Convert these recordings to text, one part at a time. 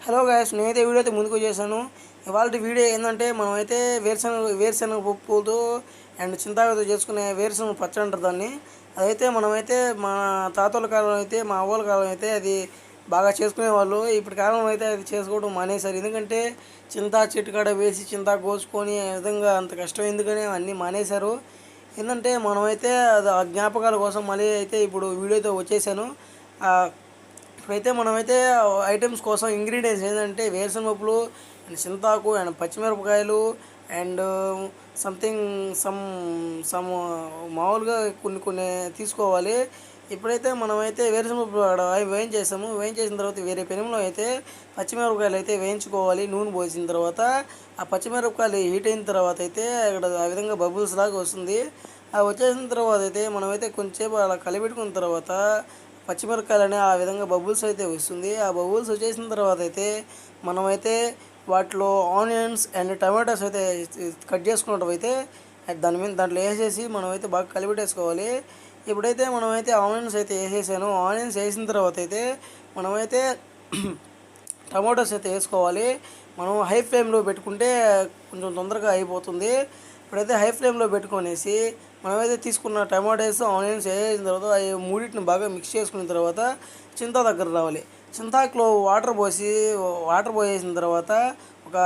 Hello guys, నేనైతే video అయితే ముందుకు చేశాను. ఇవాళ వీడియో ఏంటంటే మనమైతే వేరుశనగ పప్పుతో అండ్ చింతాకుతో చేసుకునే వేరుశనగ పచ్చడి అంటారు దాన్ని. అదైతే మనమైతే మా తాతల కాలం అయితే, మా అవ్వల కాలం అయితే అది బాగా చేసుకునేవాళ్ళు. ఇప్పటి కాలం అయితే అది చేసుకోవడం మానేశారు. ఎందుకంటే చింతా చెట్టు కాడ వేసి చింతా కోసుకొని ఆ విధంగా అంత కష్టం ఎందుకని అన్నీ మానేశారు. ఏంటంటే మనమైతే అది ఆ జ్ఞాపకాల కోసం మళ్ళీ అయితే ఇప్పుడు వీడియోతో వచ్చేసాను. ఇప్పుడైతే మనమైతే ఐటమ్స్ కోసం ఇంగ్రీడియంట్స్ ఏంటంటే వేరుశనగపప్పులు అండ్ చింతాకు అండ్ పచ్చిమిరపకాయలు అండ్ సంథింగ్ సమ్ సమ్ మామూలుగా కొన్ని తీసుకోవాలి. ఇప్పుడైతే మనమైతే వేరుశనగపప్పు అవి వేయించేసిన తర్వాత వేరే పెనంలో అయితే పచ్చిమిరపకాయలు అయితే వేయించుకోవాలి. నూనె పోసిన తర్వాత ఆ పచ్చిమిరపకాయలు హీట్ అయిన తర్వాత అయితే అక్కడ ఆ విధంగా బబుల్స్ లాగా వస్తుంది. అది వచ్చేసిన తర్వాత అయితే మనమైతే కొంచెంసేపు అలా కలిపెట్టుకున్న తర్వాత పచ్చిమిరపకాయలని ఆ విధంగా బబుల్స్ అయితే వస్తుంది. ఆ బబుల్స్ వచ్చేసిన తర్వాత అయితే మనమైతే వాటిలో ఆనియన్స్ అండ్ టమాటోస్ అయితే కట్ చేసుకున్నట్టు అయితే దాంట్లో వేసేసి మనమైతే బాగా కలిపెట్టేసుకోవాలి. ఇప్పుడైతే మనమైతే ఆనియన్స్ అయితే వేసేసాను. ఆనియన్స్ వేసిన తర్వాత అయితే మనమైతే టమాటోస్ అయితే వేసుకోవాలి. మనం హై ఫ్లేమ్లో పెట్టుకుంటే కొంచెం తొందరగా అయిపోతుంది. ఇప్పుడైతే హై ఫ్లేమ్లో పెట్టుకొనేసి మనమైతే తీసుకున్న టమాటోస్ ఆనియన్స్ వేసిన తర్వాత అవి మూడింటిని బాగా మిక్స్ చేసుకున్న తర్వాత చింతా దగ్గర రావాలి. చింతాకులో వాటర్ పోసేసిన తర్వాత ఒక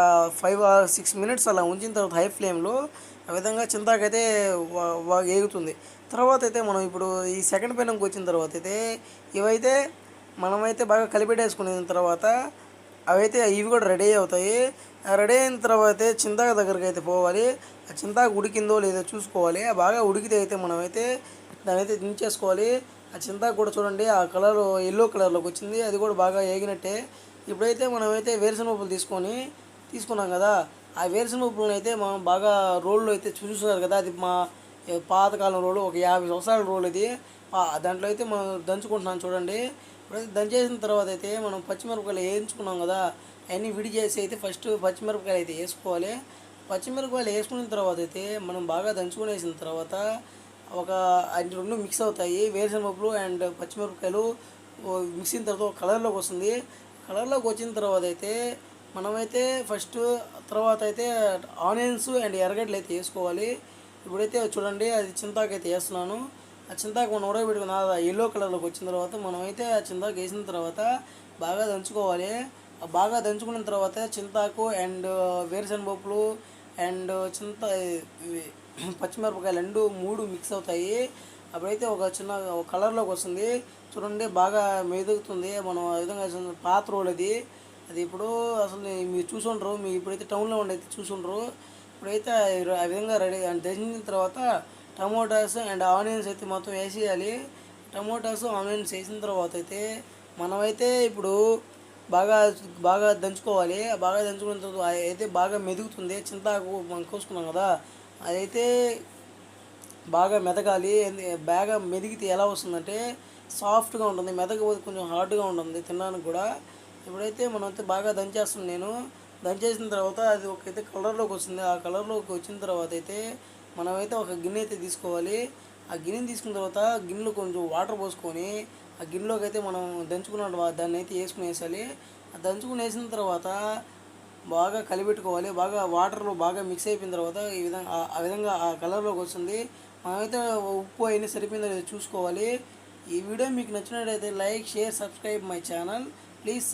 5 or 6 minutes అలా ఉంచిన తర్వాత హై ఫ్లేమ్లో ఆ విధంగా చింతాకైతే బాగా ఏగుతుంది. తర్వాత అయితే మనం ఇప్పుడు ఈ సెకండ్ పెనంకి వచ్చిన తర్వాత అయితే ఇవైతే మనమైతే బాగా కలిపెట్టేసుకున్న తర్వాత ఇవి కూడా రెడీ అవుతాయి. రెడీ అయిన తర్వాత చింతాకు దగ్గరికి అయితే పోవాలి. ఆ చింతాకు ఉడికిందో లేదో చూసుకోవాలి. బాగా ఉడికితే అయితే మనమైతే దాని అయితే దించేసుకోవాలి. ఆ చింతాకు కూడా చూడండి ఆ కలర్ ఎల్లో కలర్లోకి వచ్చింది. అది కూడా బాగా వేగినట్టే. ఇప్పుడైతే మనమైతే వేరుశనగపప్పులు తీసుకున్నాం కదా, ఆ వేరుశనగపప్పులను అయితే మనం బాగా రోల్లో అయితే చూస్తున్నారు కదా, అది మా పాతకాలం రోలు, ఒక 50 సంవత్సరాల రోలు ఇది. దాంట్లో అయితే మనం దంచుకుంటున్నాం చూడండి. ఇప్పుడైతే దంచేసిన తర్వాత అయితే మనం పచ్చిమిరపకాయలు వేయించుకున్నాం కదా, అవన్నీ విడి చేసి అయితే ఫస్ట్ పచ్చిమిరపకాయలు అయితే వేసుకోవాలి. పచ్చిమిరపకాయలు వేసుకున్న తర్వాత అయితే మనం బాగా దంచుకునేసిన తర్వాత ఒక అవి రెండు మిక్స్ అవుతాయి. వేరుశనగపప్పులు అండ్ పచ్చిమిరపకాయలు మిక్స్ అయిన తర్వాత ఒక కలర్లోకి వస్తుంది. కలర్లోకి వచ్చిన తర్వాత అయితే మనమైతే తర్వాత అయితే ఆనియన్స్ అండ్ ఎర్రగడ్డలు అయితే వేసుకోవాలి. ఇప్పుడైతే చూడండి అది చింతాకు అయితే వేస్తున్నాను. ఆ చింతాకు మనం ఉడకబెట్టుకున్న ఎల్లో కలర్లోకి వచ్చిన తర్వాత మనమైతే ఆ చింతాకు వేసిన తర్వాత బాగా దంచుకోవాలి. బాగా దంచుకున్న తర్వాత చింతాకు అండ్ వేరుశనగపప్పులు అండ్ పచ్చిమిరపకాయలు మూడు మిక్స్ అవుతాయి. అప్పుడైతే ఒక కలర్లోకి వస్తుంది చూడండి, బాగా మెదుగుతుంది. మనం ఆ విధంగా పాత రోల్ అది ఇప్పుడు అసలు మీరు చూసుండ్రు, మీ ఇప్పుడైతే టౌన్లో ఉండైతే చూసుండ్రు. ఇప్పుడైతే ఆ విధంగా రెడీ దంచిన తర్వాత టమోటాస్ అండ్ ఆనియన్స్ అయితే మొత్తం వేసేయాలి. టమోటాస్ ఆనియన్స్ వేసిన తర్వాత అయితే మనమైతే ఇప్పుడు బాగా బాగా దంచుకోవాలి. బాగా దంచుకున్న తర్వాత అయితే బాగా మెదుగుతుంది. చింతాకు మనం కోసుకున్నాం కదా, అదైతే బాగా మెదగాలి. బాగా మెదిగితే ఎలా వస్తుందంటే సాఫ్ట్గా ఉంటుంది, మెదగపోతే కొంచెం హార్డ్గా ఉంటుంది తినడానికి కూడా. ఇప్పుడైతే మనమైతే బాగా దంచేస్తున్నాను నేను. దంచేసిన తర్వాత అది ఒకైతే కలర్లోకి వస్తుంది. ఆ కలర్లోకి వచ్చిన తర్వాత అయితే మనమైతే ఒక గిన్నె అయితే తీసుకోవాలి. ఆ గిన్నెని తీసుకున్న తర్వాత గిన్నెలో కొంచెం వాటర్ పోసుకొని ఆ గిన్నెలోకి అయితే మనం దంచుకున్న దాన్ని అయితే వేసాలి. ఆ దంచుకుని వేసిన తర్వాత బాగా కలిపెట్టుకోవాలి. బాగా వాటర్లో బాగా మిక్స్ అయిపోయిన తర్వాత ఆ విధంగా ఆ కలర్లోకి వస్తుంది. మనమైతే ఉప్పు అయినా సరిపోయిందో లేదో చూసుకోవాలి. ఈ వీడియో మీకు నచ్చినట్లయితే like, share, subscribe my channel please.